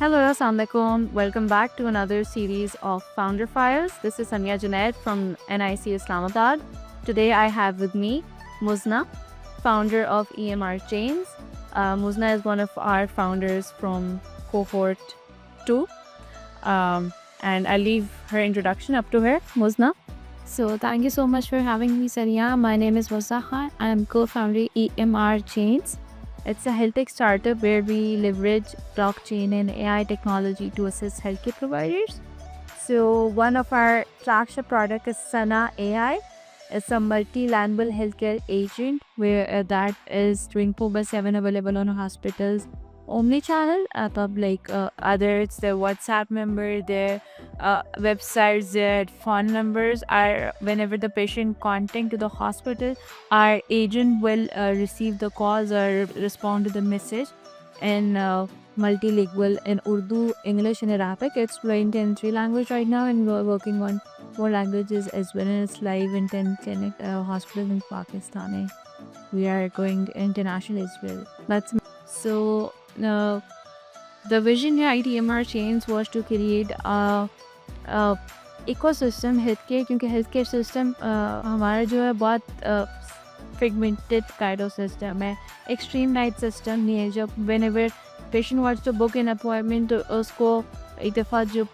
Hello, Assalamualaikum. Welcome back to another series of Founder Files. This is Sanya Junaid from NIC Islamabad. Today I have with me Muzna, founder of EMR Chains. Muzna is one of our founders from cohort 2. And I'll leave her introduction up to her. Muzna. So thank you so much for having me, Sanya. My name is Wasaha. I am co-founder EMR Chains. It's a health tech startup where we leverage blockchain and AI technology to assist healthcare providers. So one of our flagship product is Sana AI. It's a multi-language healthcare agent where that is 24/7 available on hospitals omni-channel, either it's their WhatsApp number, their websites, their phone numbers. Are whenever the patient contact to the hospital, our agent will receive the calls or respond to the message in multilingual in Urdu, English, and Arabic. It's fluent in 3 languages right now, and we're working on 4 languages as well. And it's live in 10 clinic hospitals in Pakistan. We are going international as well. That's so. The vision behind EMR Chains was to create a ecosystem healthcare, क्योंकि healthcare system हमारा जो है बहुत fragmented kind of system है, extreme night system नहीं है. जब whenever patient wants to book an appointment तो उसको एक दफ़ा जब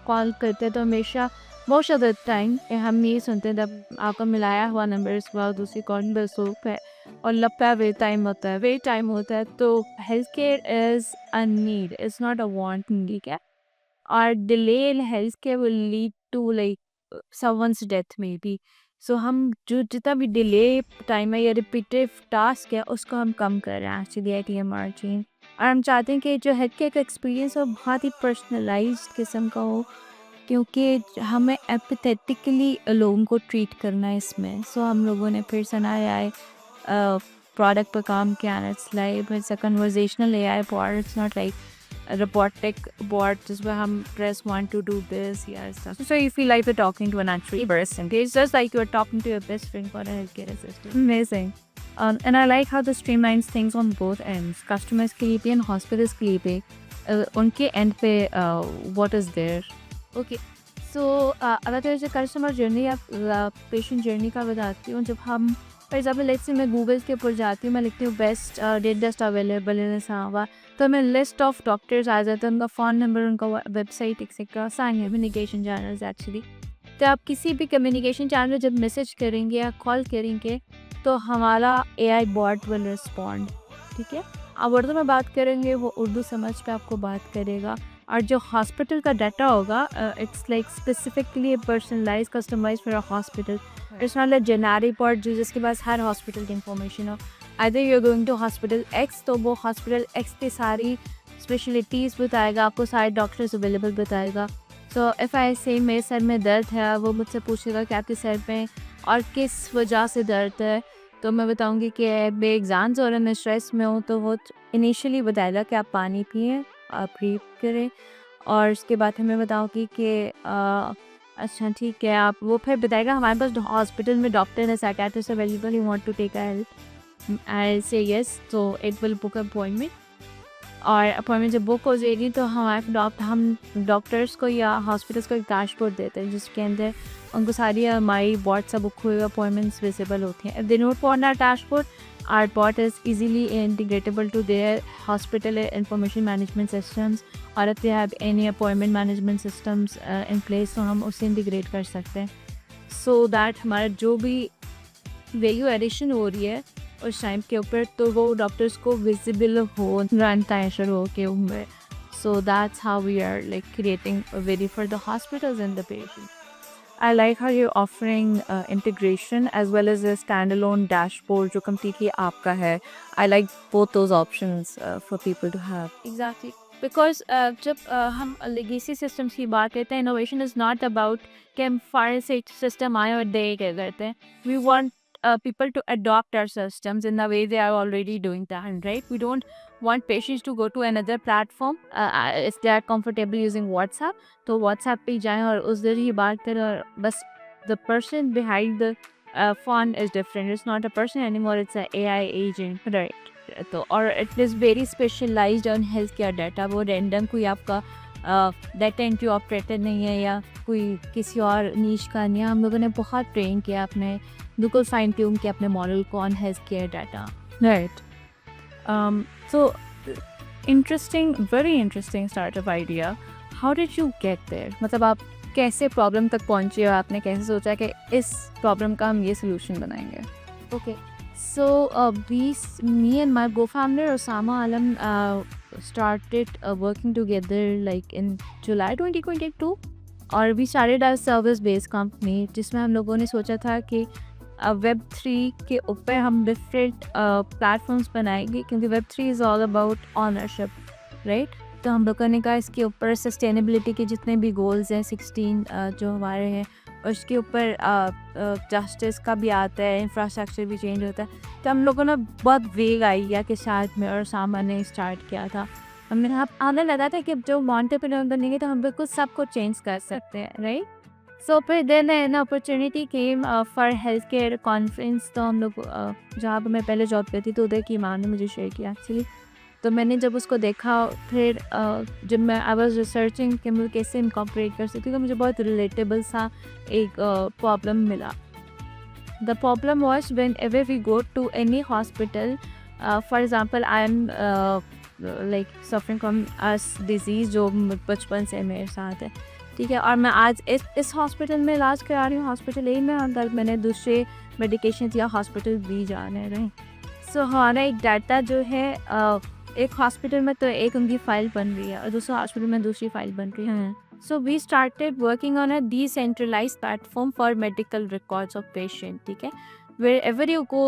कॉल करते हैं तो हमेशा most of the time हम ये सुनते हैं जब आपका मिलाया हुआ नंबर इसके बाद दूसरी कॉल बस है और लगता है वेट टाइम होता है. तो health care is a need, it's not a want, ठीक है. और delay in health care will lead to like someone's death maybe. So हम जो जितना भी डिले टाइम है या रिपीटेटिव टास्क है उसको हम कम कर रहे हैं एक्चुअली एट EMR चेन. और हम चाहते हैं कि जो हेल्थ केयर का एक्सपीरियंस हो बहुत ही पर्सनलाइज्ड किस्म का हो, क्योंकि हमें एम्पैथेटिकली लोगों को ट्रीट करना है इसमें. सो हम लोगों ने फिर सना आए प्रोडक्ट पर काम किया. It's like it's a conversational AI bot. It's not like robotic bot जिसमें हम press 1 to do this stuff. So you feel like you're talking to a natural person. It's just like you're talking to your best friend for a healthcare assistant. Amazing. And I like how this streamlines things on both ends. Customers के लिए भी and hospitals के लिए भी. उनके end पे what is there? Okay. So अगर तो कस्टमर जर्नी या पेशेंट जर्नी का बताती हूँ. जब हम फॉर एग्जाम्पल लेट्स से मैं गूगल के ऊपर जाती हूँ, मैं लिखती हूँ best dentist available in Islamabad, तो मैं लिस्ट ऑफ डॉक्टर्स आ जाते हैं, उनका फ़ोन नंबर, उनका website etcetera sign communication channels actually. तो आप किसी भी कम्युनिकेशन चैनल जब मैसेज करेंगे या कॉल करेंगे तो हमारा AI बॉट विल रिस्पॉन्ड. ठीक है, आप उर्दू में बात करेंगे वो उर्दू समझ के आपको बात करेगा. और जो हॉस्पिटल का डाटा होगा it's like specifically personalise customise for a hospital. It's not like generic bot जो जिसके पास हर हॉस्पिटल की इंफॉर्मेशन हो. Either you are going to hospital X तो वो हॉस्पिटल X की सारी स्पेशलिटीज़ बताएगा आपको, सारे डॉक्टर्स अवेलेबल बताएगा. सो इफ़ आई से मेरे सर में दर्द है, वो मुझसे पूछेगा कि आपके सर में और किस वजह से दर्द है, तो मैं बताऊंगी कि मैं एग्ज़ाम्स और मैं स्ट्रेस में हूँ. तो वो इनिशियली बताएगा कि आप पानी पिए, आप ब्रीथ करें, और उसके बाद हमें बताओगी कि अच्छा ठीक है. आप वो फिर बताएगा हमारे पास हॉस्पिटल में डॉक्टर है, psychiatrist available, you want to take a help. I say yes, तो इट विल बुक अपॉइंटमेंट. और अपॉइंटमेंट जब बुक हो जाएगी तो हम डॉक्टर्स को या हॉस्पिटल्स को एक डैशबोर्ड देते हैं जिसके अंदर उनको सारी हमारी व्हाट्सएप बुक हुए अपॉइंटमेंट्स विजिबल होती हैं. They note for that dashboard, our bot is easily integratable to their hospital information management systems, और if they have any appointment management systems in place तो हम उससे इंटीग्रेट कर सकते हैं. so that हमारा जो भी वैल्यू एडिशन हो रही है उस टाइम के ऊपर तो वो डॉक्टर्स को विजिबल हो, रन टाइम हो के उनमें. so that's how we are like creating a value for the hospitals and the patients. I like how you're offering integration as well as a standalone dashboard जो completely आपका है. I like both those options for people to have. Exactly. Because जब हम legacy systems की बात करते हैं, innovation is not about कि हम fire system आए और दे क्या करते हैं. We want people to adopt our systems in the way they are already doing that, right? We don't want patients to go to another platform if they are comfortable using WhatsApp. तो WhatsApp पे जाएं और उस दिन ही बात करें, और बस the person behind the phone is different. It's not a person anymore, it's an AI agent, right? तो और it is very specialised on health care data. वो रैंडम कोई आपका डाटा एंट्री ऑपरेटर नहीं है या कोई किसी और नीश का नहीं है। हम लोगों ने बहुत ट्रेन किया अपने, बिल्कुल फाइन ट्यून किया अपने मॉडल को on health care data. Right. So interesting, very interesting startup idea. How did you get there? मतलब आप कैसे प्रॉब्लम तक पहुंचे और आपने कैसे सोचा कि इस प्रॉब्लम का हम ये सोल्यूशन बनाएंगे? Okay, so me and my co-founder Osama Alam started working together like in July 2022, और we started a service based company जिसमें हम लोगों ने सोचा था कि Web3 के ऊपर हम डिफरेंट प्लेटफॉर्म्स बनाएंगे, क्योंकि Web3 is all about ownership, right? तो हम लोगों ने कहा इसके ऊपर सस्टेनेबिलिटी के जितने भी गोल्स हैं 16 जो हमारे हैं, उसके ऊपर जस्टिस का भी आता है, इंफ्रास्ट्रक्चर भी चेंज होता है। तो हम लोगों ने बहुत वेग आइडिया के साथ में और सामान ने स्टार्ट किया था। हमें हमें लगा था कि जो एंटरप्रेन्योर बनेंगे तो हम बिल्कुल सब कुछ चेंज कर सकते हैं, राइट? सो फिर then an opportunity came for health care conference. तो हम लोग जहाँ पर मैं पहले जॉब करती तो उधर की माँ ने मुझे शेयर किया एक्चुअली। तो मैंने जब उसको देखा, फिर जब मैं आई वाज रिसर्चिंग कि मैं कैसे इनकॉर्पोरेट कर सकती हूँ, तो मुझे बहुत रिलेटेबल सा एक प्रॉब्लम मिला। The problem was whenever we go to any hospital, for example I am like suffering from us disease जो बचपन से मेरे साथ है, ठीक है, और मैं आज इस हॉस्पिटल में इलाज करा रही हूँ, हॉस्पिटल ए में, अंदर मैंने दूसरे मेडिकेशन या हॉस्पिटल बी जाने रहे। सो हमारा एक डाटा जो है एक हॉस्पिटल में तो एक उनकी फ़ाइल बन रही है और दूसरे हॉस्पिटल में दूसरी फ़ाइल बन रही है। So we started working on a decentralised platform for medical records of patient, ठीक है, wherever you go,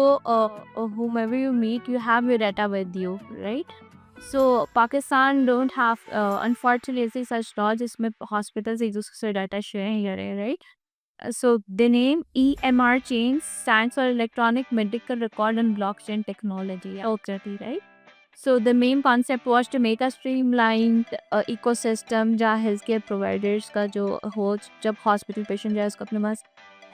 whomever you meet, you have your data with you, right? So Pakistan don't have unfortunately such laws जिसमें hospitals एक दूसरे से data share करें, right? So the name EMR change stands for Electronic Medical Record and Blockchain Technology, OCT, right? So the main concept was to make a streamlined ecosystem जहाँ healthcare providers का जो हो, जब hospital patient जाए उसको अपने पास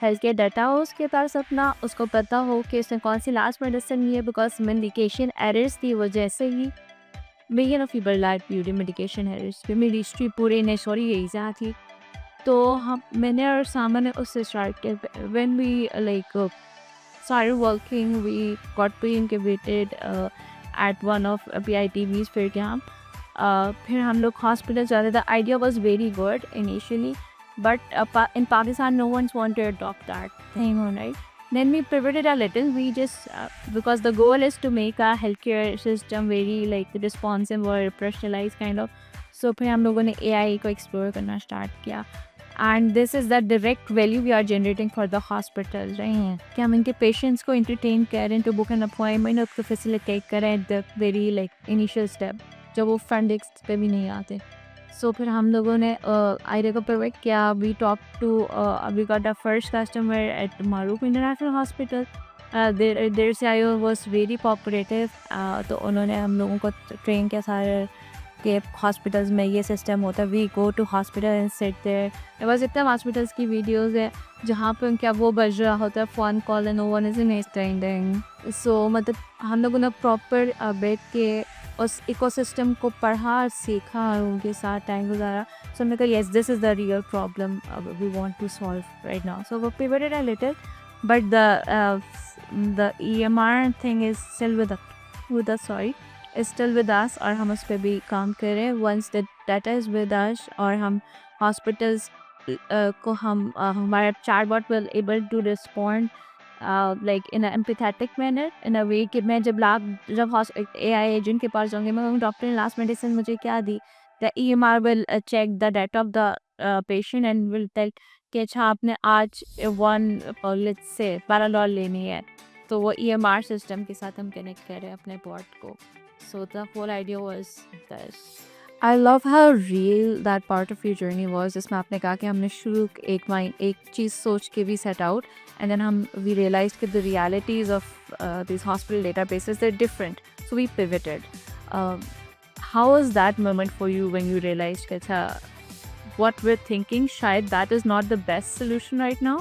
health care data हो, उसके पास अपना, उसको पता हो कि उसने कौन सी लास्ट मेडिसिन ली है, बिकॉज मेडिकेशन एरर्स की वजह से ही million of people died due medication errors पे। मेरी हिस्ट्री पूरे ने सॉरी यही जहाँ थी। तो हम मैंने और सामा ने उससे स्टार्ट किया। When we like started working, we got pre-incubated at one of PITV's फिर camp. फिर हम लोग हॉस्पिटल जाते थे। Idea was very good initially, but in Pakistan no one's want to adopt that thing, right? Then we pivoted a little. We just because the goal is to make our healthcare system very like responsive or personalized kind of. So फिर हम लोगों ने AI को explore करना start किया, and this is the direct value we are generating for the hospitals, right? कि हम इनके patients को entertain करें, to book an appointment, उसको facilitate करें at the very like initial step, जब वो front desk पे भी नहीं आते। सो फिर हम लोगों ने आइडिया को प्रोवाइड किया। We talk to we got the first customer at Maroof international hospital. देर से आई वॉज वेरी पॉपुलेटिव। तो उन्होंने हम लोगों को ट्रेन किया सारे के हॉस्पिटल्स में ये सिस्टम होता है। We go to hospital and sit there. बस इतने हॉस्पिटल्स की वीडियोज़ है जहाँ पे उनका वो बज रहा होता है phone call and no one is in attending. So मतलब हम लोगों ने प्रॉपर बैठ के उस इकोसिस्टम को पढ़ा, सीखा और उनके साथ टाइम गुजारा। सो हमने कहा yes this is the real problem we want to solve right now. So वो pivoted a little, but the EMR thing is still with us, sorry, is still with us, और हम उस पर भी काम कर रहे हैं। Once the data is with us और हम हॉस्पिटल्स को हम हमारा chatbot will able to respond like in an empathetic manner, in a way कि मैं जब AI एजेंट के पास जाऊँगी, मैं कहूँगी डॉक्टर ने लास्ट मेडिसिन मुझे क्या दी, the EMR will check the data of the patient and will tell कि अच्छा आपने आज 1 let's say पैराडोल लेनी है, तो वो EMR सिस्टम के साथ हम कनेक्ट कर रहे हैं अपने बॉट को। So the whole idea was this. I love how real that part of your journey was, जिसमें आपने कहा कि हमने शुरू एक चीज़ सोच के भी set out, and then we realized that the realities of these hospital databases, they're different, so we pivoted. How was that moment for you when you realized that what we're thinking, shayad that is not the best solution right now?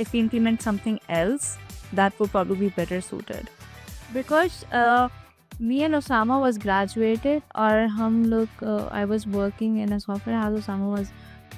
If we implement something else, that would probably be better suited. Because Me and Osama was graduated और हम लोग I was working in a software house, Osama was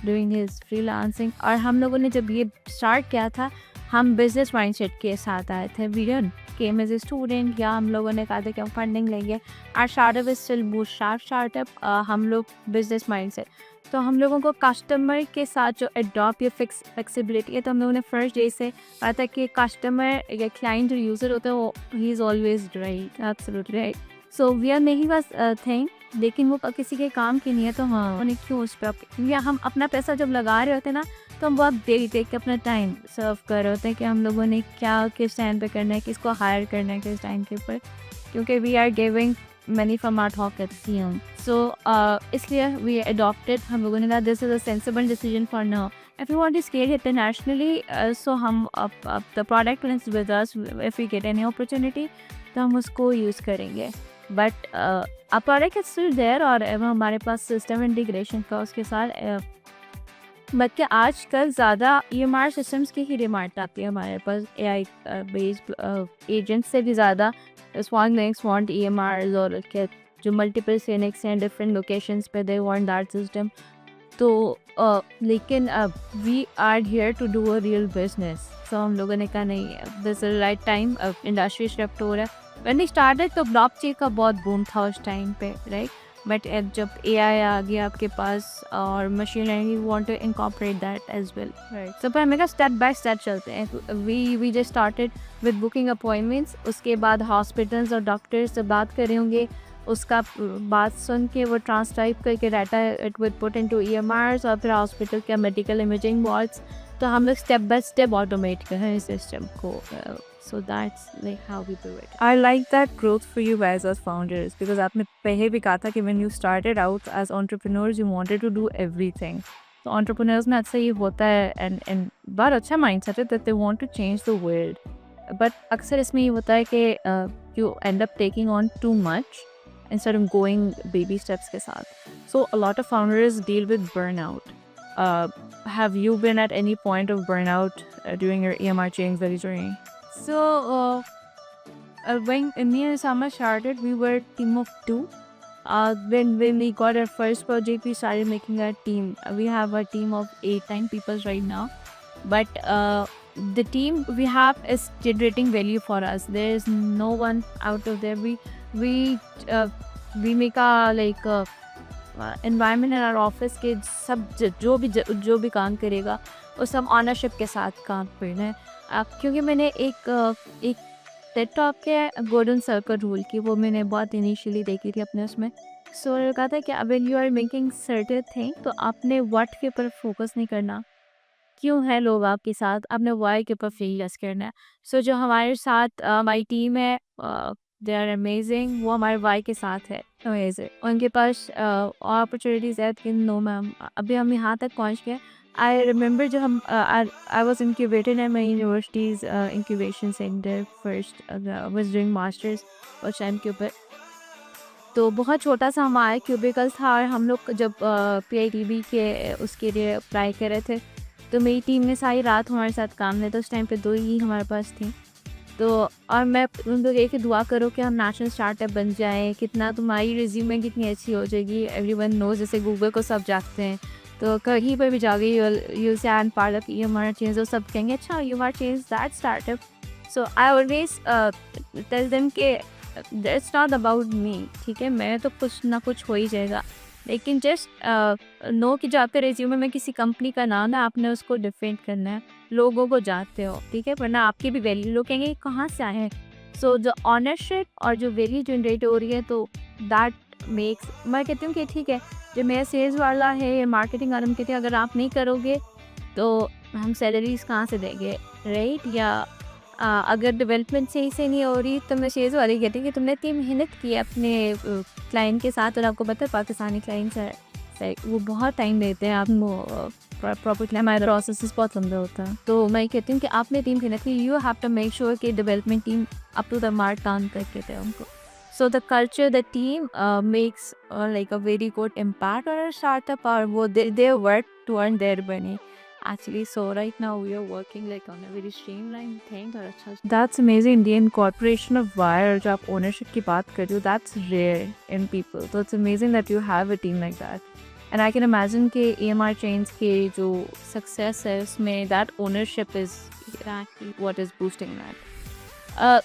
doing his freelancing और हम लोगों ने जब ये start किया था हम बिजनेस माइंडसेट के साथ आए थे. We didn't came as a student या हम लोगों ने कहा था कि हम फंडिंग लेंगे. Our startup is still bootstrap startup. हम लोग बिजनेस माइंडसेट तो हम लोगों को कस्टमर के साथ जो अडॉप्ट या फ्लेक्सिबिलिटी है तो हम लोगों ने फर्स्ट डे से कहा था कि कस्टमर या क्लाइंट जो यूज़र होता है वो ही is always right. Absolutely right. So we are making a thing लेकिन वो किसी के काम की नहीं है तो हाँ उन्हें क्यों उस पर या हम अपना पैसा जब लगा रहे होते हैं ना तो हम बहुत देख के अपना टाइम सर्व कर रहे होते हैं कि हम लोगों ने क्या किस टाइम पे करना है, किसको हायर करना है किस टाइम के ऊपर, क्योंकि we are giving money from our pockets. So इसलिए वी अडॉप्टेड, हम लोगों ने कहा this is a sensible decision for now. If you want to scale internationally, so हम the product is with us. If we get any opportunity, तो हम उसको use करेंगे. But a product is still there और हमारे पास system integration का उसके साथ बल्कि आजकल ज़्यादा EMR सिस्टम्स की ही डिमांड आती है हमारे पास. AI बेस्ड एजेंट्स से भी ज़्यादा स्मॉल लिंक्स वांट EMRs और जो मल्टीपल क्लिनिक्स हैं डिफरेंट लोकेशंस पे दे वांट दैट सिस्टम. तो लेकिन we are here to do a real business. So हम लोगों ने कहा नहीं this is right time. Industry shift हो रहा है. व्हेन वी स्टार्टेड तो ब्लॉकचेन का बहुत बूम था उस टाइम पे राइट. बट जब AI आ गया आपके पास और machine learning you want to incorporate that as well right. सो पर हमें स्टेप बाय स्टेप चलते हैं. We just started with booking appointments. उसके बाद हॉस्पिटल्स और डॉक्टर्स से बात कर रहे होंगे. उसका बात सुन के वो ट्रांसक्राइब करके data it will put into EMRs और फिर हॉस्पिटल के मेडिकल इमेजिंग वार्ड्स. तो हम लोग स्टेप बाय स्टेप ऑटोमेट कर रहे हैं सिस्टम को. So that's like how we do it. I like that growth for you guys as founders because आपने पहले भी कहा था कि when you started out as entrepreneurs you wanted to do everything. So entrepreneurs में अक्सर ये होता है and बहुत अच्छा mindset है that they want to change the world. But अक्सर इसमें ये होता है कि you end up taking on too much instead of going baby steps के साथ. So a lot of founders deal with burnout. Have you been at any point of burnout during your EMR change journey? So when me and Sama started, we were a team of 2. When we got our first project, we started making a team. We have a team of 8-9 people right now. But the team we have is generating value for us. There is no one out of there. We make a like environment in our office के सब जो भी काम करेगा वो सब ownership के साथ काम करना है. क्योंकि मैंने एक टेड टॉक के गोल्डन सर्कल रूल की वो मैंने बहुत इनिशियली देखी थी अपने उसमें. सो कहा था कि अब you are making certain thing तो आपने व्हाट के ऊपर फोकस नहीं करना, क्यों है लोग आपके साथ, आपने वाई के ऊपर फोकस करना है. सो जो हमारे साथ हमारी टीम है दे आर अमेजिंग. वो हमारे वाई के साथ है अमेजिंग. उनके पास अपॉर्चुनिटीज़ है कि नो मैम अभी हम यहाँ तक पहुँच गए. I remember जब हम I was incubated at my university's incubation center first. Was doing masters उस टाइम के ऊपर. तो बहुत छोटा सा हमारा क्यूबिकल था और हम लोग जब PITB के उसके लिए अप्लाई कर रहे थे तो मेरी टीम ने सारी रात हमारे साथ काम किया. तो उस टाइम पे 2 ही हमारे पास थी. तो और मैं उन लोग एक ही दुआ करो कि हम नेशनल स्टार्टअप बन जाएं. कितना तुम्हारी रिज्यूमे कितनी अच्छी हो जाएगी. एवरीवन नोज जैसे गूगल को सब जानते हैं तो कहीं पर भी जाओगे you say end part of EMR change. सब कहेंगे अच्छा EMR change that startup. So I always tell them कि इट्स नॉट अबाउट मी. ठीक है मैं तो कुछ ना कुछ हो ही जाएगा लेकिन जस्ट नो कि जो आपके रेज्यूमे में किसी कंपनी का नाम है आपने उसको डिफेंड करना है. लोगों को जानते हो ठीक है वरना आपकी भी वैल्यू लोग कहेंगे कहाँ से आए हैं. सो जो ऑनरशिप और जो वैल्यू जनरेट हो रही है तो दैट मेक्स. मैं कहती हूँ कि ठीक है जो मेरा सेल्स वाला है या मार्केटिंग वाला कहते हैं अगर आप नहीं करोगे तो हम सैलरीज कहाँ से देंगे राइट. या अगर डेवलपमेंट सही से नहीं हो रही तो मैं सेल्स वाले कहती हूँ कि तुमने इतनी मेहनत की है अपने क्लाइंट के साथ और आपको पता है पाकिस्तानी क्लाइंट्स है वो बहुत टाइम लेते हैं. आप प्रॉपर हमारा प्रोसेस बहुत लंबा होता है. तो मैं कहती हूँ कि आपने टीम मेहनत की. You have to make sure कि development team up to the mark काम करके थे उनको. So the culture, the team makes like a very good impact on our startup or they work to earn their money. actually. So right now we are working like on a very streamlined thing और अच्छा That's amazing. The incorporation of wire, जो आप ownership की बात कर रहे हो, that's rare in people. So it's amazing that you have a team like that. And I can imagine कि EMR chains के जो success है उसमें that ownership is exactly. what is boosting that.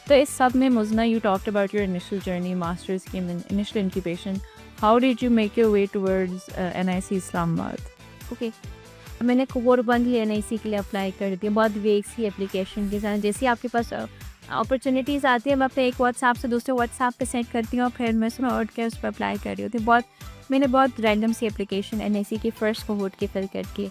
तो इस सब में मुज़ना, you talked about your initial journey, master's scheme and initial incubation. How did you make your way towards NIC Islamabad? Okay मैंने कोरबंद NIC के लिए apply कर दिया, बहुत वेग सी एप्लीकेशन के साथ। जैसे ही आपके पास अपॉर्चुनिटीज़ आती है, मैं अपने एक व्हाट्सएप से दूसरे व्हाट्सएप पे सेंड करती हूँ और फिर मैं उसमें उठ के उस पर अप्लाई कर रही होती। मैंने बहुत रैंडम सी एप्लीकेशन NIC की फ़र्स्ट कोहोर्ट की फिल करके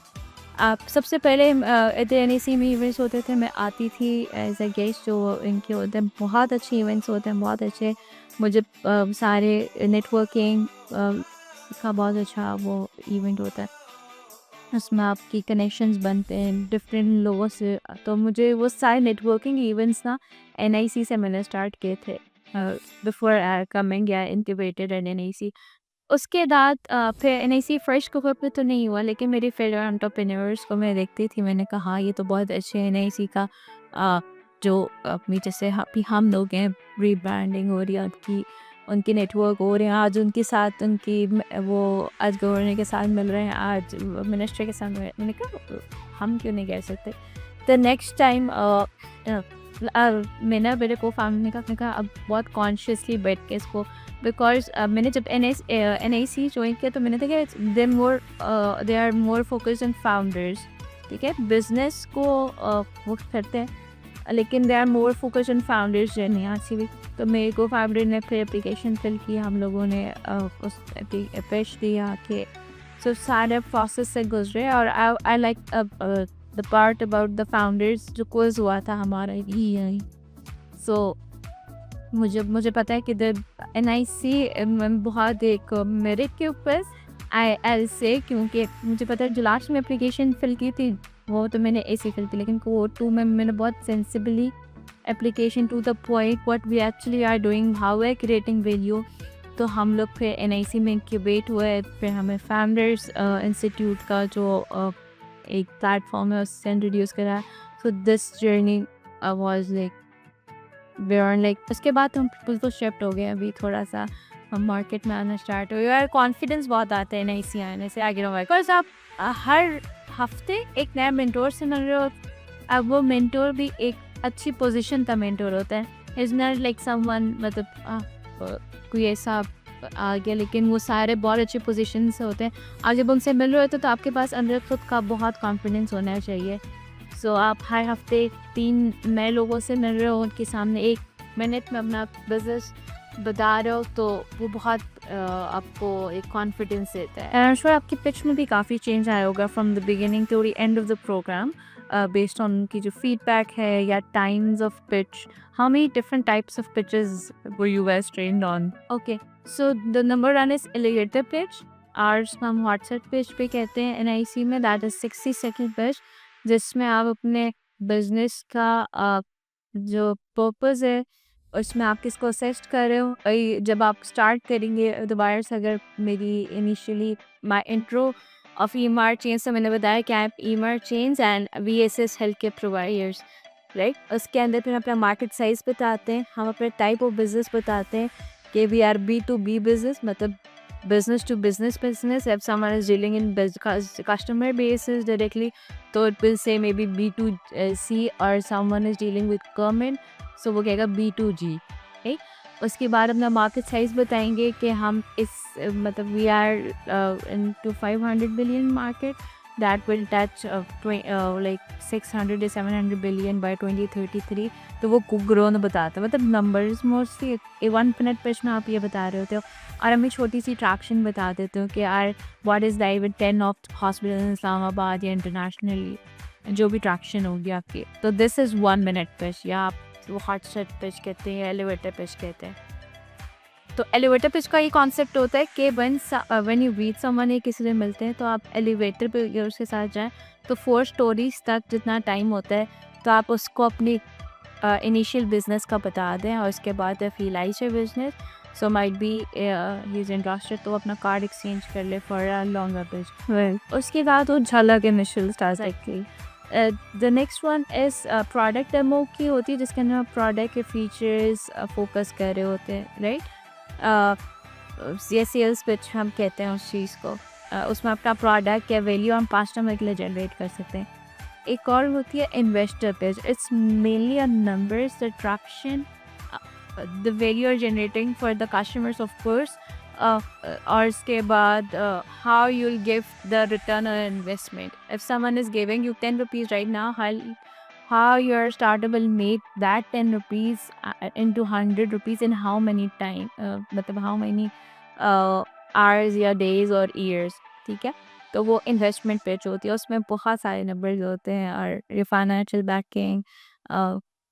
आप सबसे पहले इधर NIC में इवेंट्स होते थे, मैं आती थी एज अ गेस्ट। जो इनके होते हैं बहुत अच्छे इवेंट्स होते हैं, बहुत अच्छे। मुझे सारे नेटवर्किंग का बहुत अच्छा वो इवेंट होता है, उसमें आपकी कनेक्शंस बनते हैं डिफरेंट लोगों से। तो मुझे वो सारे नेटवर्किंग इवेंट्स ना NIC से मैंने स्टार्ट किए थे बिफोर कमिंग या इंटीग्रेटेड एट NIC। उसके बाद फिर NIC फर्स्ट कोहोर्ट पे तो नहीं हुआ, लेकिन मेरे फेलो एंटरप्रेन्योर्स को मैं देखती थी, मैंने कहा हाँ ये तो बहुत अच्छे हैं। NIC का जो अपनी जैसे अभी हम लोग हैं, रीब्रांडिंग हो रही है उनकी नेटवर्क हो रहे हैं, आज उनके साथ उनकी वो आज गवर्नर के साथ मिल रहे हैं, आज मिनिस्टर के साथ मिल रहे हैं। मैंने कहा हम क्यों नहीं कह सकते। द नेक्स्ट टाइम मैंने मेरे को फैमिली ने कहा अब बहुत कॉन्शियसली बैठ के इसको, बिकॉज मैंने जब NIC ज्वाइन किया तो मैंने देखा they are more focused on founders, ठीक है, बिजनेस को वो करते हैं, लेकिन they are more focused on founders journey आज भी। तो मेरे को फाउंडर ने फिर एप्लीकेशन फिल की, हम लोगों ने उस पेश दिया कि सो सारे प्रोसेस से गुजरे। और I like the part about the founders जो क्विज हुआ था हमारा ही। सो मुझे पता है कि द NIC बहुत एक मेरिट के ऊपर आई से, क्योंकि मुझे पता है जो लास्ट में एप्लीकेशन फिल की थी वो तो मैंने ऐसे फिल की, लेकिन कोहोर्ट 2 में मैंने बहुत sensibly application to the point what we actually are doing, how we are creating value. तो हम लोग फिर NIC में इंक्यूबेट हुए, फिर हमें फाउंडर्स इंस्टीट्यूट का जो एक प्लेटफॉर्म है उससे इंट्रोड्यूस करा। So this journey was like उसके बाद हम बिल्कुल शिफ्ट हो गए, अभी थोड़ा सा हम मार्केट में आना स्टार्ट हो गए और कॉन्फिडेंस बहुत आता है NIC आने से आगे। बिकॉज आप हर हफ्ते एक नया मेंटोर से मिल रहे हो, अब वो मेंटोर भी एक अच्छी पोजीशन का मेंटोर होता है, इज़ नॉट लाइक समवन मतलब कोई ऐसा आ गया, लेकिन वो सारे बहुत अच्छे पोजीशन से होते हैं। आप जब उनसे मिल रहे होते तो आपके पास अंदर खुद का बहुत कॉन्फिडेंस होना चाहिए। सो आप हर हफ्ते 3 नए लोगों से मिल रहे हो, उनके सामने 1 मिनट में अपना बिजनेस बता रहे हो, तो वो बहुत आपको एक कॉन्फिडेंस देता है। एंड आई एम श्योर आपकी पिच में भी काफ़ी चेंज आया होगा from the beginning to the end of the programme, based on उनकी जो फीडबैक है या times of pitch. How many different types of pitches were you guys trained on? Okay, so the number 1 is elevator pitch, आर्स हम WhatsApp pitch पे कहते हैं NIC में, दैट इज 60 सेकंड पिच, जिसमें आप अपने बिजनेस का जो पर्पस है उसमें आप किसको असिस्ट कर रहे हो। जब आप स्टार्ट करेंगे द बायर्स, अगर मेरी initially my intro of EMR change से मैंने बताया कि आप EMR change and VSS health care providers, right. उसके अंदर फिर अपना मार्केट साइज बताते हैं, हम अपने टाइप ऑफ बिजनेस बताते हैं कि वी आर B2B बिजनेस, मतलब business to business. If someone is dealing in customer basis directly, so it will say maybe B2C, or someone is dealing with government, so वो कहेगा B2G, right? उसके बाद अपना market size बताएंगे कि हम इस मतलब we are into 500 billion market that will touch like 600 to 700 billion by 2033। तो वो ग्रोथ बताता है, मतलब नंबर्स मोस्टली 1 मिनट पिच में आप ये बता रहे होते हो, और हमें छोटी सी ट्रैक्शन बता देते हो कि are what is like with 10 of hospital in Islamabad या इंटरनेशनली जो भी ट्रैक्शन होगी आपकी। तो दिस इज़ 1 मिनट पिच, या आप वो हॉट सेट पिच कहते हैं, एलिवेटर पिच कहते हैं। तो एलिवेटर पिच का ये कॉन्सेप्ट होता है कि व्हेन यू मीट समवन, या किसी से मिलते हैं तो आप एलिवेटर पे उसके साथ जाएं, तो 4 स्टोरीज तक जितना टाइम होता है तो आप उसको अपनी इनिशियल बिजनेस का बता दें, और उसके बाद फीलाइज है business, so might be he is interested, तो अपना कार्ड एक्सचेंज कर ले for a longer period. Right. उसके बाद वो झलक initial starts like Exactly. The next one is product demo की होती है, जिसके अंदर आप प्रोडक्ट के फीचर्स फोकस कर रहे होते हैं, राइट. ये सेल्स पिच हम कहते हैं उस चीज़ को. उसमें अपना प्रोडक्ट या वैल्यू हम कस्टमर के लिए जनरेट कर सकते हैं. एक और होती है investor pitch. It's mainly a numbers the traction the value are generating for the customers of course. और उसके बाद how you'll give the return on investment. If someone is giving you 10 rupees right now, how your startup will make that 10 rupees into 100 rupees in how many time, मतलब how many hours या days or years. ठीक है, तो वो investment pitch होती है. उसमें बहुत सारे नंबर्स होते हैं और ये financial backing,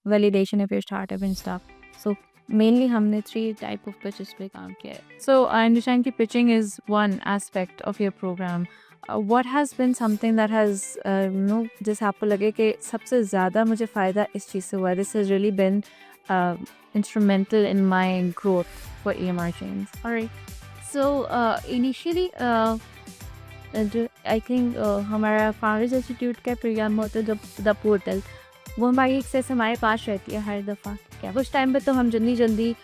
validation of your startup and stuff. So mainly हमने 3 टाइप ऑफ पिचेस पे काम किया है. So I understand that pitching is one aspect of your program. What has been something that has जिस आपको लगे कि सबसे ज़्यादा मुझे फ़ायदा इस चीज़ से हुआ, this has really been instrumental in my growth for EMR chains? Alright. So initially I think हमारा फाउंडर्स इंस्टीट्यूट का प्रोग्राम होता है जब द पोर्टल, वो हमारी एक्सेस हमारे पास रहती है हर दफ़ा. क्या उस टाइम पे तो हम जल्दी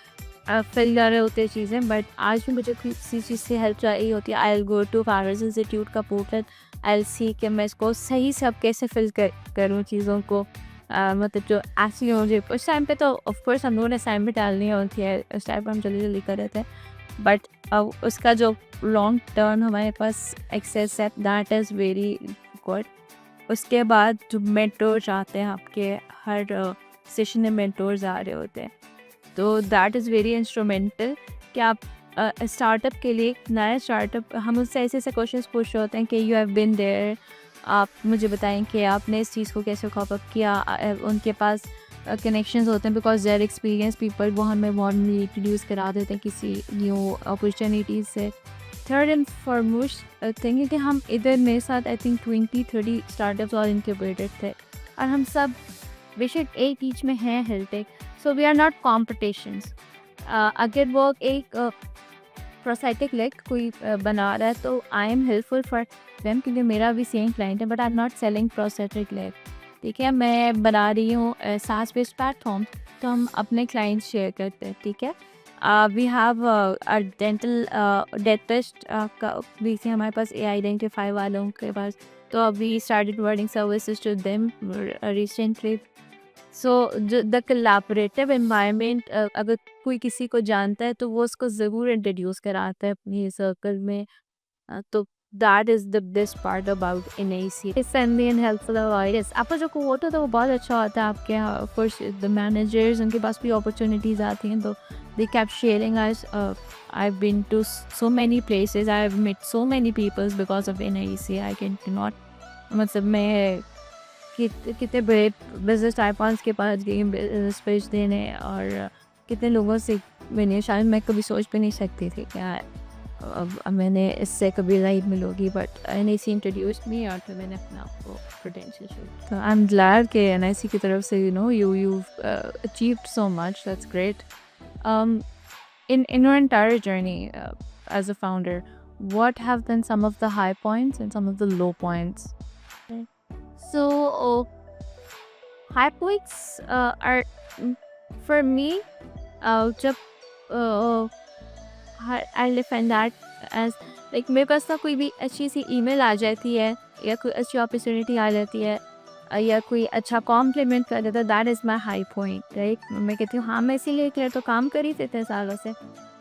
फिल कर रहे होते हैं चीज़ें, बट आज भी मुझे किसी चीज़ से हेल्प चाहिए होती है, I will go to founders institute का पोर्टल, आई विल सी कि मैं इसको सही से अब कैसे फिल करूँ चीज़ों को. मतलब जो एक्चुअली मुझे उस टाइम पे तो ऑफकोर्स हम लोगों ने असाइनमेंट डालनी होती है, उस टाइम पर हम जल्दी कर रहे थे, बट अब उसका जो लॉन्ग टर्म हमारे पास एक्सेस है, दैट इज़ वेरी गुड. उसके बाद जो मेंटोर्स आते हैं आपके हर सेशन में मेंटोर्स आ रहे होते हैं, तो दैट इज़ वेरी इंस्ट्रूमेंटल कि आप स्टार्टअप के लिए, नया स्टार्टअप, हम उससे ऐसे क्वेश्चन पूछ रहे होते हैं कि यू हैव बिन देयर, आप मुझे बताएं कि आपने इस चीज़ को कैसे कॉप अप किया. उनके पास कनेक्शंस होते हैं बिकॉज देयर एक्सपीरियंस पीपल, वो हमें वार्मली इंट्रोड्यूस करा देते हैं किसी न्यू अपॉर्चुनिटीज़ से. थर्ड एंड फॉरमोस्ट थिंग है कि हम इधर मेरे साथ आई थिंक 20-30 स्टार्टअप्स और इनक्यूबेटेड थे, और हम सब बेशक एक ईच में हैं healthtech, so we are not competitions. अगर वो एक प्रोसाइटिक लेग कोई बना रहा है तो I am helpful for them, क्योंकि मेरा भी सेम क्लाइंट है, but I am not selling prosthetic leg. ठीक है, मैं बना रही हूँ सास बेस्ड प्लेटफॉर्म, तो हम अपने क्लाइंट्स शेयर करते हैं. ठीक है, we have a dental dentist का भी थी हमारे पास, AI आइडेंटिफाई वालों के पास, तो अभी started wording services to them recently. So the collaborative environment, अगर कोई किसी को जानता है तो वो उसको ज़रूर इंट्रोड्यूस कराता है अपनी सर्कल में. तो that is the best part about NAC. It's friendly and helpful avoidance. आपका जो कोर्ट होता है वो बहुत अच्छा होता है आपके यहाँ. ऑफ कोर्स द मैनेजर्स, उनके पास भी अपॉर्चुनिटीज़ आती हैं, तो दे kept sharing us. I've been to so many places, I've met so many people because of NAC. I cannot, मतलब मैं कितने बड़े बिजनेस टाइकॉन्स के पास गई स्पीच देने, और कितने लोगों से मैंने, शायद मैं कभी सोच भी नहीं सकती थी क्या अब मैंने इससे कभी लाइफ मिलोगी, बट NAC इंट्रोड्यूस्ड मी, और फिर मैंने अपना आपको potential show. So I'm glad कि NIC की तरफ से you've achieved so much. That's great. In your entire journey as a founder, what have been some of the high points and some of the low points? So high points are for me, जब I define that as like मेरे पास ना कोई भी अच्छी सी email आ जाती है, या कोई अच्छी अपॉर्चुनिटी आ जाती है, या कोई अच्छा कॉम्प्लीमेंट कर देता है, that is my high point, right. मैं कहती हूँ हाँ, मैं इसीलिए क्लियर तो काम कर ही थे इतने सालों से.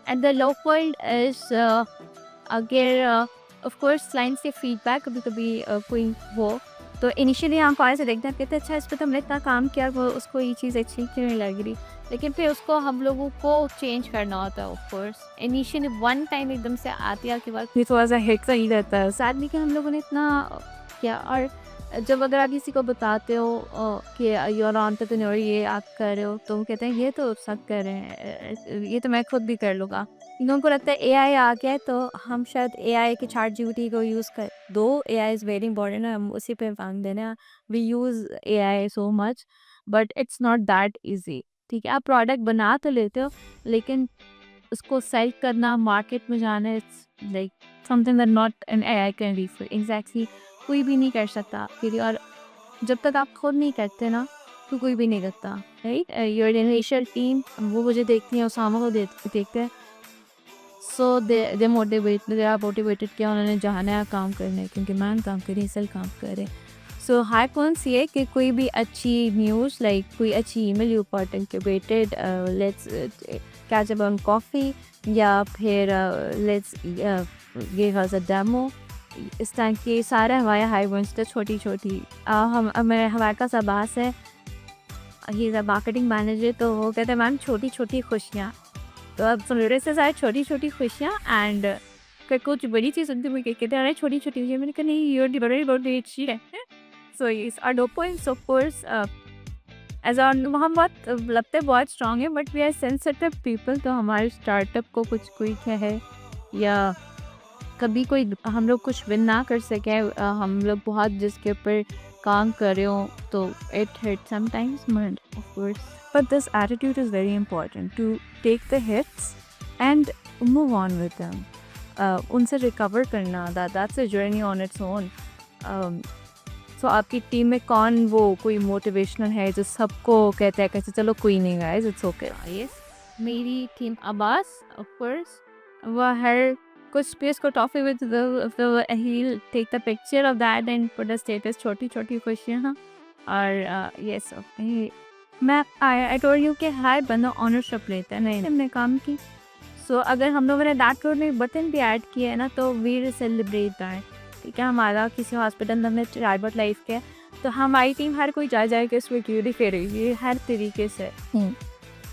And the low point is अगर ऑफ कोर्स क्लाइंट से फीडबैक कभी कभी कोई हो, तो इनिशियली हम कॉलेज से देखते हैं, कहते हैं अच्छा इस पर तो हमने इतना काम किया, वो उसको ये चीज़ अच्छी क्यों नहीं लग रही, लेकिन फिर उसको हम लोगों को चेंज करना होता है. Of course initially one time एकदम से आती है कि वक्त ये थोड़ा सा हिट ही रहता है. साथ में कि हम लोगों ने इतना किया. और जब अगर आप किसी को बताते हो कि यू आर एंटरप्रेन्योर, ये आप कर रहे हो, तो वो कहते हैं ये तो सब कर रहे हैं, ये तो मैं खुद भी कर लूँगा. इन लोगों को लगता है AI आ गया है तो हम शायद AI के ChatGPT को यूज़ कर दो. AI इज़ वेरी इंपॉर्टेंट, हम उसी पे मांग देने हैं. We use AI so much, but it's not that easy. ठीक है, आप प्रोडक्ट बना तो लेते हो, लेकिन उसको सेल करना, मार्केट में जाना, it's like something that not an AI can D for exactly कोई भी नहीं कर सकता फिर। और जब तक आप खुद नहीं करते ना तो कोई भी नहीं करता, राइट। योर इनिशियल टीम वो मुझे देखती है, उसामा को देखते हैं, सो दे मोटिवेटेड किया उन्होंने जाना है काम करने, क्योंकि मैम काम करें, सल काम करें। सो हाई पॉइंट्स ये कि कोई भी अच्छी न्यूज़ लाइक कोई अच्छी email you part incubated, let's catch up on coffee, या फिर let's give us a demo. इस टाइम के सारे हमारे हाई पॉइंट्स थे छोटी छोटी। हमारे का अब्बास है, he is a marketing manager, तो वो कहते हैं मैम छोटी छोटी खुशियाँ। तो अब सुनने से सारे छोटी छोटी खुशियाँ एंड कुछ बड़ी चीज़ सुनते हुए कहते हैं छोटी छोटी खुशियाँ। मैंने कहा नहीं, यूर बड़ी बड़ी अच्छी है। सो इस are no points of course as on हम बहुत लगते बहुत स्ट्रॉन्ग है, but we are sensitive people. तो हमारे स्टार्टअप को कुछ कोई कहे या कभी कोई हम लोग कुछ विन ना कर सके, हम लोग बहुत जिसके ऊपर काम कर रहे हो, तो it hit sometimes, but of course But this attitude is very important to take the hits and move on with them. उनसे recover करना, that's a journey on its own. So आपकी टीम में कौन वो कोई मोटिवेशनल है जो सबको कहता है कैसे चलो कोई नहीं गाइस, इट्स ओके। यस, मेरी टीम अब्बास ऑफ कोर्स, वह हर कुछ स्पेस को toffee with he'll take the picture of that and put a status छोटी छोटी खुशियाँ। और यस मैं आई टोल्ड यू कि हर बंदा ऑनरशिप लेता है नहीं हमने काम की। सो अगर हम लोगों ने दैट रोड में बटन भी ऐड किया है ना तो वी सेलिब्रेट दैट, ठीक है। हमारा किसी हॉस्पिटल में हमने ट्राइबल लाइफ के, तो हमारी टीम हर कोई जाए कि इसमें क्यों फेरेगी हर तरीके से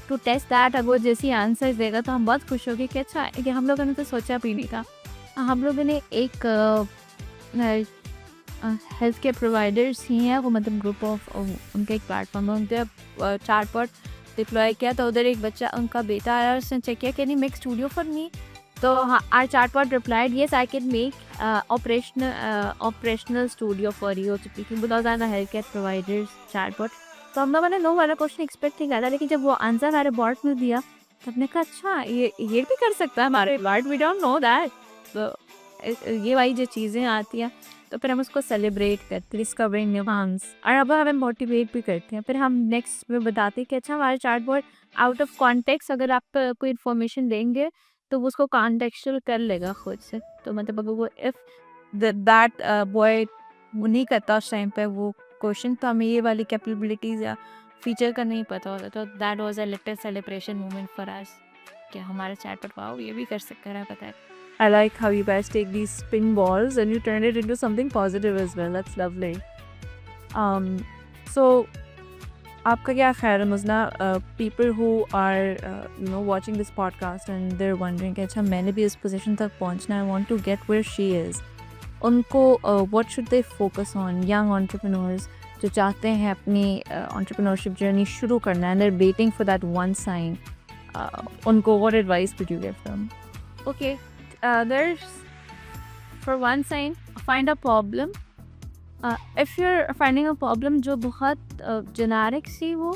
टू टेस्ट दैट। अगर जैसी आंसर देगा तो हम बहुत खुश होंगे कि अच्छा कि हम लोगों ने तो सोचा भी नहीं था। हम लोगों ने एक हेल्थ केयर प्रोवाइडर्स ही हैं, वो मतलब ग्रुप ऑफ उनका एक प्लेटफॉर्म है, उनके चार्टबॉट डिप्लॉय किया। तो उधर एक बच्चा उनका बेटा आया और उसने चेक किया कि नहीं मेक स्टूडियो फॉर मी। तो our chatbot replied yes I can make operational studio for you, because I am health care providers chatbot. तो हम लोगों ने नो वाला क्वेश्चन एक्सपेक्ट नहीं किया था, लेकिन जब वो आंसर हमारे बॉट में दिया तो हमने कहा अच्छा ये भी कर सकता है हमारे bot, we don't know that. तो ये वाली जो चीज़ें आती हैं तो फिर हम उसको सेलिब्रेट करते हैं, डिस्कवरिंग न्यू फंड्स, और अब हमें मोटिवेट भी करते हैं। फिर हम नेक्स्ट में बताते हैं कि अच्छा हमारा चार्टबॉट आउट ऑफ कॉन्टेक्स्ट अगर आप कोई इन्फॉर्मेशन देंगे तो वो उसको कॉन्टेक्चुअल कर लेगा खुद से। तो मतलब अगर वो इफ़ दैट बॉय नहीं करता उस टाइम पे वो क्वेश्चन, तो हमें ये वाली कैपेबिलिटीज़ या फीचर का नहीं पता होता। तो that was a little celebration moment for us कि हमारा चैटबॉट वाओ ये भी कर सकता है, पता है। I like how you guys take these spin balls and you turn it into something positive as well. That's lovely. So आपका क्या ख्याल है मुज़ना, people who are watching this podcast and they're wondering कि अच्छा मैंने भी इस position तक पहुंचना है, I want to get where she is. उनको what should they focus on? Young entrepreneurs जो चाहते हैं अपनी entrepreneurship journey शुरू करना है and they're waiting for that one sign. उनको what advice would you give them? Okay. There's for one sign find a problem. If you're finding a problem जो बहुत generic सी हो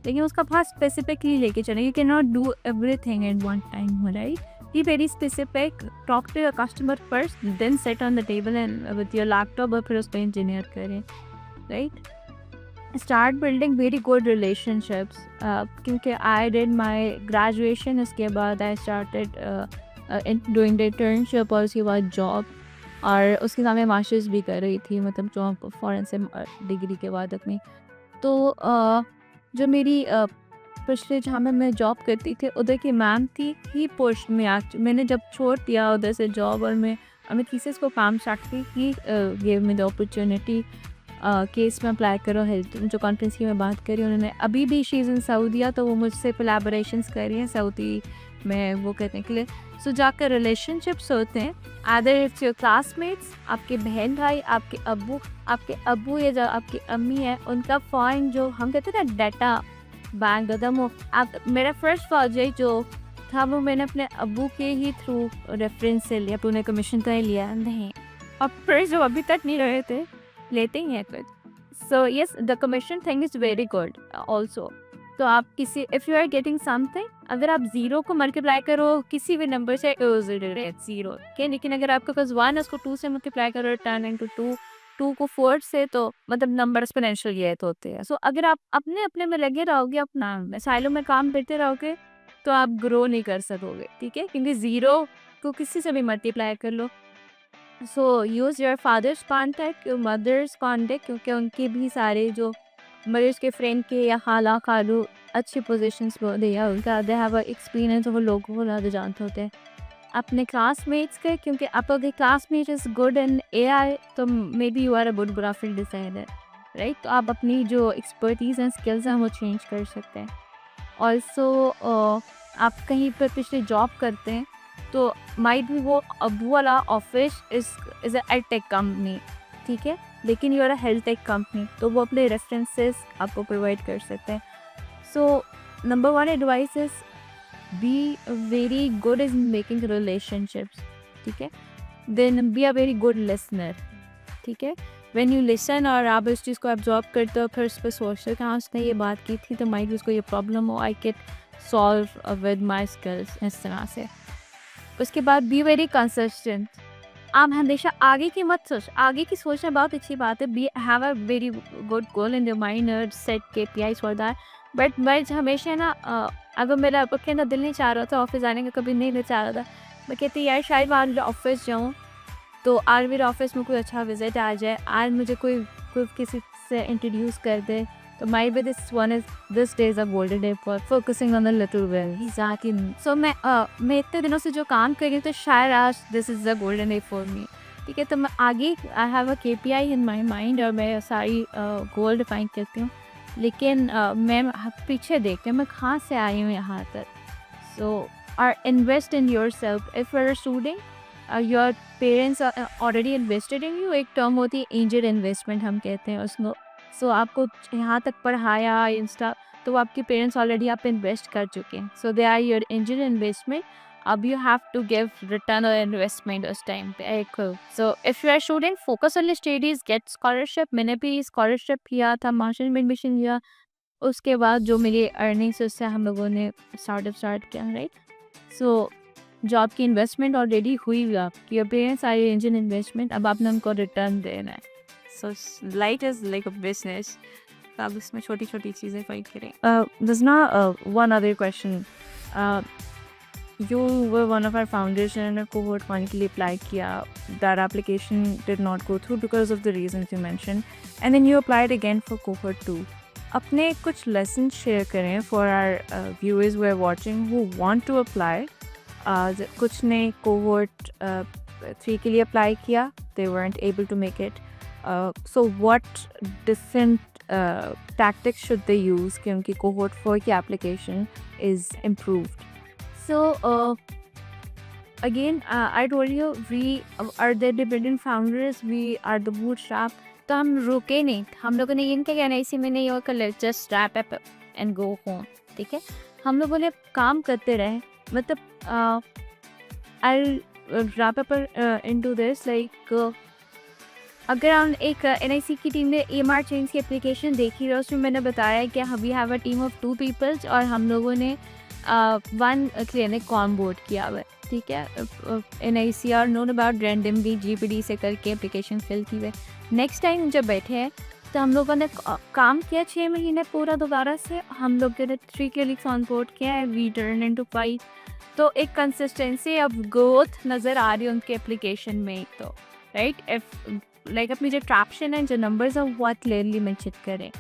लेकिन उसका बहुत specifically लेके चले, you cannot do everything at one time, right? Be very specific, talk to your customer first, then sit on the table and with your laptop और फिर उस पर engineer करें, right? Start building very good relationships. क्योंकि I did my graduation, इसके बाद I started doing the internship और उसके बाद जॉब, और उसके साथ मैं मास्टर्स भी कर रही थी, मतलब जॉब फ़ौरन से डिग्री के बाद अपनी। तो जो मेरी पिछले जहाँ मैं जॉब करती थी उधर की मैम थी, ही पोस्ट में मैंने जब छोड़ दिया उधर से जॉब और मैं थीसिस को काम स्टार्ट की, give me the opportunity case में अप्लाई करो हेल्थ जो कॉन्फ्रेंस की मैं बात करी उन्होंने। अभी भी शी इज़ इन सऊदीया, तो वो मुझसे कोलैबोरेशंस कर रही हैं सऊदी में वो करने के लिए। सो जाकर रिलेशनशिप्स होते हैं, आदर इट्स योर क्लासमेट्स, आपके बहन भाई, आपके अब्बू या जो आपकी अम्मी है उनका फ़ोन जो हम कहते हैं ना डाटा बैंक दम आप। मेरा फर्स्ट प्रोजेक्ट जो था वो मैंने अपने अब्बू के ही थ्रू रेफरेंस से लिया, उन्हें कमीशन तो लिया नहीं, और फिर जो अभी तक नहीं रहे थे लेते ही हैं कुछ। So yes the commission thing is very good also. तो आप किसी if you are getting something, अगर आप ज़ीरो को मल्टीप्लाई करो किसी भी नंबर से, ज़ीरो ओके, लेकिन अगर आपके पास 1 है उसको 2 से मल्टीप्लाई करो, 10 इंटू 2, 2 को 4 से, तो मतलब नंबर एक्सपोनेंशियल ये तो होते हैं। सो अगर आप अपने अपने में लगे रहोगे, अपना साइलों में काम करते रहोगे, तो आप ग्रो नहीं कर सकोगे, ठीक है, क्योंकि ज़ीरो को किसी से भी मल्टीप्लाई कर लो। So use your father's contact, your mother's contact, क्योंकि उनके भी सारे जो मदर्स के फ्रेंड के या खाला खालू अच्छी पोजीशंस पे होते हैं, उनका दे हैव एक्सपीरियंस, वो लोगों को ज़्यादा जानते होते हैं। अपने क्लासमेट्स के, क्योंकि आप अगर classmate is good in AI, तो maybe you are a good graphic designer, right? तो आप अपनी जो एक्सपर्टीज़ एंड स्किल्स हैं वो चेंज कर सकते हैं। ऑल्सो आप कहीं पर पिछले जॉब करते हैं, तो माइट भी वो वाला office is a tech company, ठीक है, लेकिन you are a health tech company, तो वो अपने रेफरेंसेस आपको प्रोवाइड कर सकते हैं। So number 1 advice is be very good in making relationships, ठीक है, then be a very good listener, ठीक है। व्हेन यू लिसन और आप इस चीज़ को एब्जॉर्ब करते हो, फिर उस पर सोचते हो कि हाँ उसने ये बात की थी, तो माइट उसको ये प्रॉब्लम हो, I can solve with my skills, इस तरह से। उसके बाद बी वेरी कंसिस्टेंट, आप हमेशा आगे की मत सोच, आगे की सोचना बहुत अच्छी बात है, be have a very good goal in your mind और set KPIs for that, but मैं हमेशा ना अगर मेरा कहना दिल नहीं चाह रहा था ऑफिस आने का, कभी नहीं चाह रहा था, मैं कहती यार शायद मैं आज ऑफिस जाऊँ, तो आज मेरे ऑफिस में कोई अच्छा विजिट आ जाए, आज मुझे कोई किसी से इंट्रोड्यूस कर दे, तो maybe this day is a golden day for focusing on the little well. Exactly. So मैं इतने दिनों से जो काम कर रही हूँ, तो शायद आज this is the golden day for me, ठीक है। तो मैं आगे I have a KPI in my mind, और मैं सारी गोल डिफाइन करती हूँ, लेकिन मैं पीछे देखती हूँ मैं कहाँ से आई हूँ यहाँ तक। So our invest in yourself, if you are student, your parents already invested in you, एक टर्म होती है एंजल इन्वेस्टमेंट हम कहते हैं उसको। सो आपको यहाँ तक पढ़ाया इंस्टा, तो आपके पेरेंट्स ऑलरेडी आप पे इन्वेस्ट कर चुके हैं, so they are your angel investment. अब you have to give return और इन्वेस्टमेंट उस टाइम पे एक। So if you are student, focus on studies, get scholarship. मैंने भी स्कॉलरशिप किया था, मास्टर्स में एडमिशन लिया, उसके बाद जो मेरी अर्निंग्स उससे हम लोगों ने स्टार्ट किया, राइट। सो जॉब की इन्वेस्टमेंट ऑलरेडी हुई हुई आपकी, your parents are angel investment, अब आपने उनको रिटर्न देना है। So light is like a business. तो आप इसमें छोटी छोटी चीज़ें फाइट करें. There's not one other question. You were one of our founders and a cohort 1 के लिए apply किया. That application did not go through because of the reasons you mentioned. And then you applied again for cohort 2. अपने कुछ lessons share करें for our viewers who are watching who want to apply. कुछ ने cohort 3 के लिए apply किया. They weren't able to make it. So what different tactics should they use कि उनकी cohort 4 की application is improved? So again, I told you we are the dependent founders, we are the bootstrap. तो हम रुके नहीं, हम लोगों ने ये नहीं कहना इसी में नहीं होगा, just wrap up and go home, ठीक है। हम लोगों ने काम करते रहे, मतलब I'll wrap up into this like अगर हम एक NIC की टीम ने EMR चेंज की एप्लीकेशन देखी है, उसमें मैंने बताया कि we have a team of 2 peoples, और हम लोगों ने 1 क्लिनिक ऑन बोर्ड किया हुआ है, ठीक है। NIC और नोन अबाउट रैंडमली GPD से करके एप्लीकेशन फिल की हुई है। नेक्स्ट टाइम जब बैठे हैं, तो हम लोगों ने काम किया 6 महीने पूरा दोबारा से, हम लोगों ने 3 क्लिनिक्स ऑन बोर्ड किया है, वी टर्न इनटू 5। तो एक कंसिस्टेंसी ऑफ ग्रोथ नज़र आ रही है उनके एप्लीकेशन में, तो राइट। इफ लाइक अपनी जो ट्रैक्शन है, जो नंबर्स है, वो क्लियरली मेंशन करें,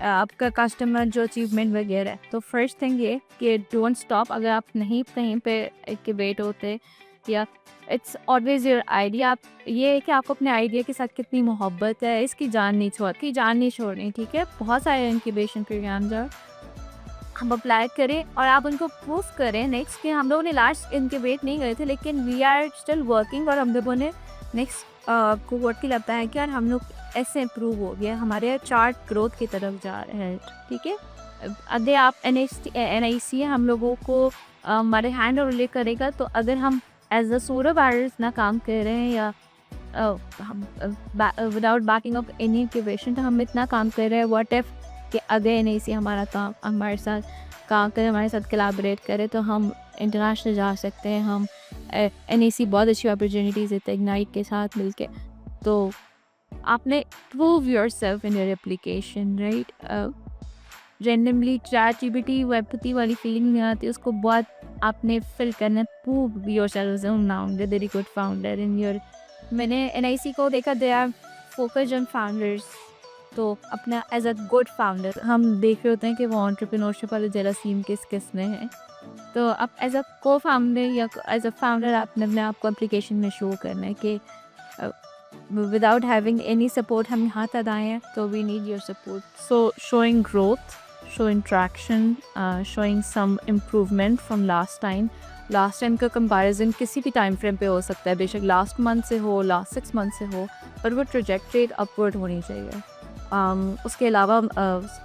आपका कस्टमर जो अचीवमेंट वगैरह है। तो फर्स्ट थिंग ये कि डोंट स्टॉप, अगर आप नहीं कहीं पे एक्टिवेट होते, या इट्स ऑलवेज योर आइडिया, आप ये है कि आपको अपने आइडिया के साथ कितनी मोहब्बत है, इसकी जान नहीं छोड़नी, ठीक है। बहुत सारे इंक्यूबेशन प्रोग्राम्स हैं, हम अप्लाई करें और आप उनको प्रूव करें नेक्स्ट कि हम लोगों ने लास्ट इंक्यूबेट नहीं करे थे, लेकिन वी आर स्टिल वर्किंग, और हम लोगों ने नेक्स्ट कोहॉर्ट की लगता है कि यार हम लोग ऐसे इम्प्रूव हो गया, हमारे चार्ट ग्रोथ की तरफ जा रहे हैं, ठीक है। अगर आप NIC हम लोगों को हमारे हैंड ओवर करेगा, तो अगर हम एज अ सोलो बैरर्स ना काम कर रहे हैं, या without banking of any incubation, तो हम इतना काम कर रहे हैं, व्हाट इफ कि अगर NAC हमारे साथ काम करे, हमारे साथ कोलैबोरेट करे तो हम इंटरनेशनल जा सकते हैं। हम NAC बहुत अच्छी अपॉर्चुनिटीज़ देते हैं इग्नाइट के साथ मिलके। तो आपने prove yourself in your application, right? Randomly ChatGPT वो एम्पैथी वाली फीलिंग नहीं आती, उसको बहुत आपने फिल करना है। Prove yourself as a founder, very good founder in your. मैंने NIC को देखा, they are focused on founders, तो अपना एज अ गुड फाउंडर हम देख रहे होते हैं कि वो एंटरप्रेन्योरशिप वाले जरासीम किस में है। तो अब एज अ को फाउंडर या एज अ फाउंडर आपने अपने आप को एप्लीकेशन में शो करना है कि विदाउट हैविंग एनी सपोर्ट हम यहाँ तक आए हैं, तो we need your support. So showing growth, showing traction, showing some improvement from last time का कंपैरिजन किसी भी टाइम फ्रेम पे हो सकता है, बेशक लास्ट मंथ से हो, लास्ट 6 मंथ से हो, पर वो ट्रजेक्टरी अपवर्ड होनी चाहिए। उसके अलावा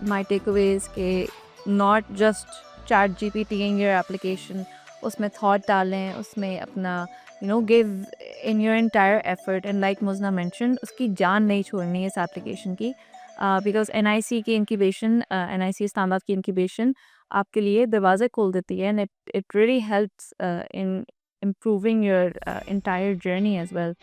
माई टेकअवेज के not just ChatGPT in your application, उसमें थॉट डालें, उसमें अपना give in your entire effort, and like मुजना मेंशन, उसकी जान नहीं छोड़नी है इस एप्लीकेशन की, बिकॉज NIC की इंक्यूबेशन, NIC इस्लामाबाद की इंक्यूबेशन आपके लिए दरवाज़े खोल देती है, and it really helps in improving your entire journey as well.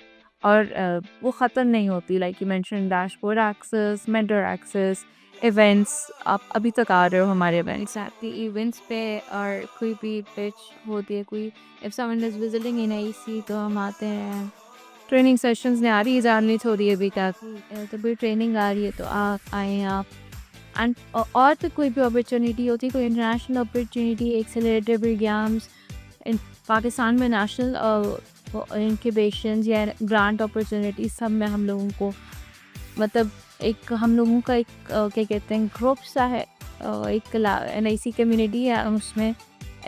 और वो ख़त्म नहीं होती, like you mention dashboard access, mentor access, events, आप अभी तक आ रहे हो हमारे इवेंट्स। एग्जैक्टली, इवेंट्स पे और कोई भी पिच होती है, कोई if someone is visiting NIC तो हम आते हैं। ट्रेनिंग सेशंस ने आ रही है, जाननी थोड़ी अभी तक, तो कोई ट्रेनिंग आ रही है तो आएँ आप। एंड और तो कोई भी अपॉर्चुनिटी होती है, कोई इंटरनेशनल अपॉर्चुनिटी, एक्सेलरेटर प्रोग्राम्स इन पाकिस्तान में, नेशनल इंक्यूबेशन या ग्रांट अपॉर्चुनिटी, सब में हम लोगों को मतलब एक हम लोगों का एक क्या कहते हैं ग्रुप सा है, एक NIC कम्युनिटी है, उसमें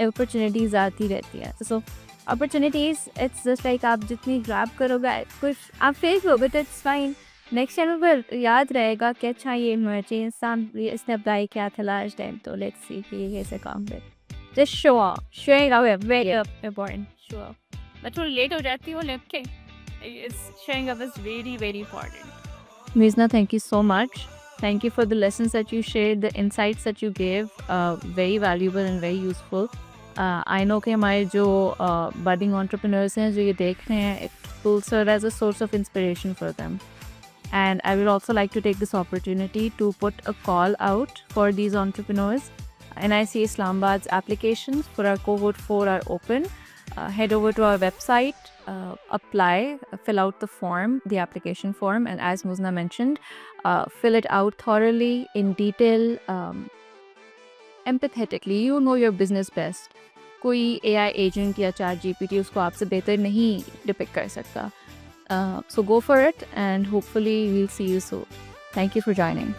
अपॉर्चुनिटीज़ आती रहती है। सो अपॉर्चुनिटीज़ इट्स जस्ट लाइक आप जितनी ग्रैब करोगे कुछ आप फेल हो, but it's fine. Next time पर याद रहेगा कि अच्छा ये इमर्जी इंसान इसने अप्लाई किया था लास्ट टाइम, तो लेट्स सी कि ये कैसे काम कर। Just show off, showing off very important, show off. मैं थोड़ी लेट हो जाती हूँ लेकिन showing off is very very important. Mizna, thank you so much. Thank you for the lessons that you shared, the insights that you gave, very valuable and very useful. I know कि हमारे जो budding entrepreneurs हैं जो ये देख रहे हैं, it will serve as a source of inspiration for them. And I will also like to take this opportunity to put a call out for these entrepreneurs. NIC Islamabad's applications for our cohort 4 are open. Head over to our website, apply, fill out the form, the application form, and as Muzna mentioned, fill it out thoroughly, in detail, empathetically. You know your business best. कोई AI agent या ChatGPT उसको आपसे बेहतर नहीं depict कर सकता. So go for it, and hopefully we'll see you soon. Thank you for joining.